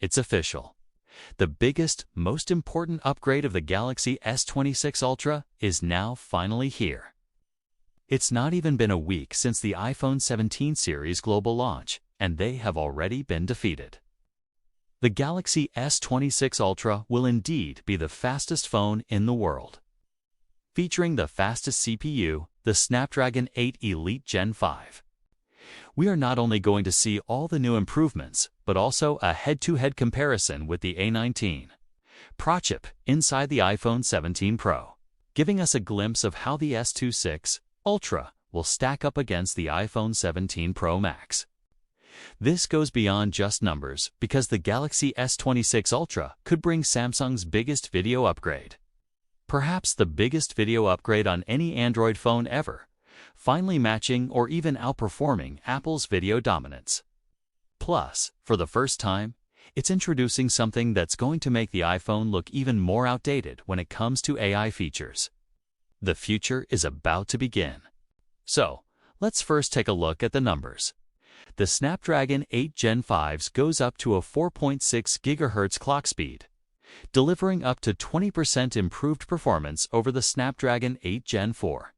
it's official. The biggest, most important upgrade of the Galaxy S26 Ultra is now finally here. It's not even been a week since the iPhone 17 series global launch, and they have already been defeated. The Galaxy S26 Ultra will indeed be the fastest phone in the world. Featuring the fastest CPU, the Snapdragon 8 Elite Gen 5. We are not only going to see all the new improvements, but also a head-to-head comparison with the A19 Pro chip inside the iPhone 17 Pro, giving us a glimpse of how the S26 Ultra will stack up against the iPhone 17 Pro Max. This goes beyond just numbers because the Galaxy S26 Ultra could bring Samsung's biggest video upgrade. Perhaps the biggest video upgrade on any Android phone ever, finally matching or even outperforming Apple's video dominance. Plus, for the first time, it's introducing something that's going to make the iPhone look even more outdated when it comes to AI features. The future is about to begin. So, let's first take a look at the numbers. The Snapdragon 8 Gen 5 goes up to a 4.6 GHz clock speed, delivering up to 20% improved performance over the Snapdragon 8 Gen 4.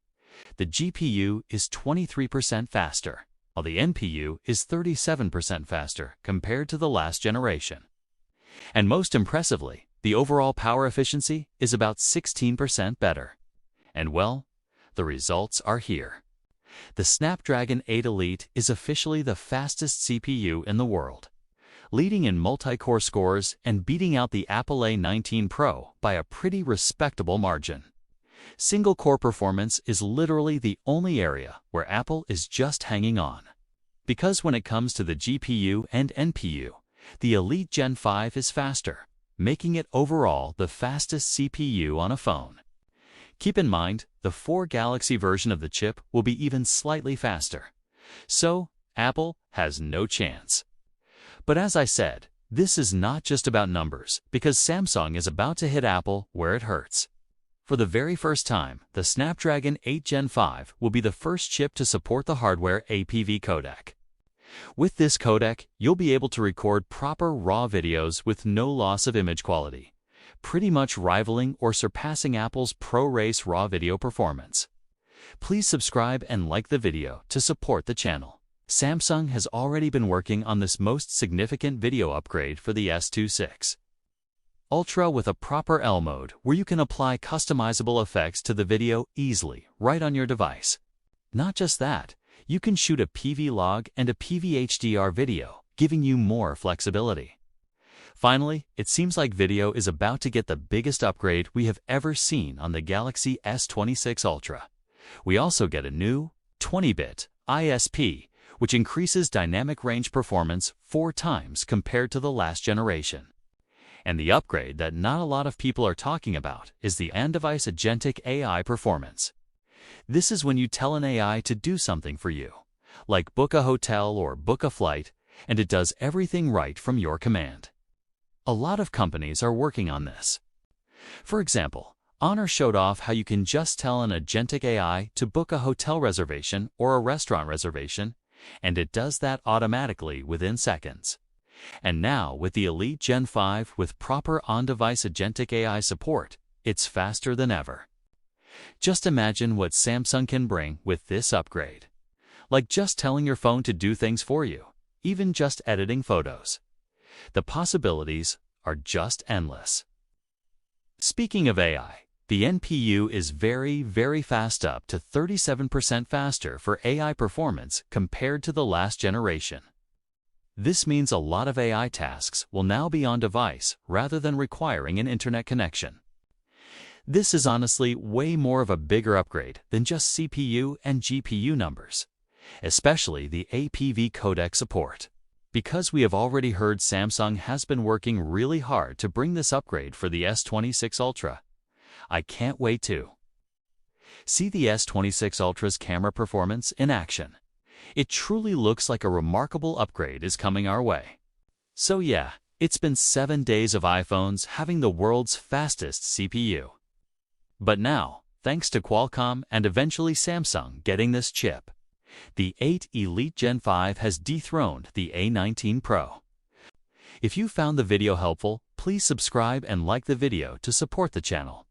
The GPU is 23% faster, while the NPU is 37% faster compared to the last generation. And most impressively, the overall power efficiency is about 16% better. And well, the results are here. The Snapdragon 8 Elite is officially the fastest CPU in the world, leading in multi-core scores and beating out the Apple A19 Pro by a pretty respectable margin. Single-core performance is literally the only area where Apple is just hanging on. Because when it comes to the GPU and NPU, the Elite Gen 5 is faster, making it overall the fastest CPU on a phone. Keep in mind, the 4 Galaxy version of the chip will be even slightly faster. So, Apple has no chance. But as I said, this is not just about numbers, because Samsung is about to hit Apple where it hurts. For the very first time, the Snapdragon 8 Gen 5 will be the first chip to support the hardware APV codec. With this codec, you'll be able to record proper RAW videos with no loss of image quality, pretty much rivaling or surpassing Apple's ProRes RAW video performance. Please subscribe and like the video to support the channel. Samsung has already been working on this most significant video upgrade for the S26 Ultra with a proper L mode where you can apply customizable effects to the video easily right on your device. Not just that, you can shoot a PV log and a PVHDR video, giving you more flexibility. Finally, it seems like video is about to get the biggest upgrade we have ever seen on the Galaxy S26 Ultra. We also get a new 20-bit ISP, which increases dynamic range performance 4 times compared to the last generation. And the upgrade that not a lot of people are talking about is the on-device agentic AI performance. This is when you tell an AI to do something for you, like book a hotel or book a flight, and it does everything right from your command. A lot of companies are working on this. For example, Honor showed off how you can just tell an agentic AI to book a hotel reservation or a restaurant reservation, and it does that automatically within seconds. And now, with the Elite Gen 5 with proper on-device agentic AI support, it's faster than ever. Just imagine what Samsung can bring with this upgrade. Like just telling your phone to do things for you, even just editing photos. The possibilities are just endless. Speaking of AI, the NPU is very fast, up to 37% faster for AI performance compared to the last generation. This means a lot of AI tasks will now be on device rather than requiring an internet connection. This is honestly way more of a bigger upgrade than just CPU and GPU numbers, especially the APV codec support. Because we have already heard Samsung has been working really hard to bring this upgrade for the S26 Ultra, I can't wait to see the S26 Ultra's camera performance in action. It truly looks like a remarkable upgrade is coming our way. So yeah, it's been 7 days of iPhones having the world's fastest CPU. But now, thanks to Qualcomm and eventually Samsung getting this chip, the 8 Elite Gen 5 has dethroned the A19 Pro. If you found the video helpful, please subscribe and like the video to support the channel.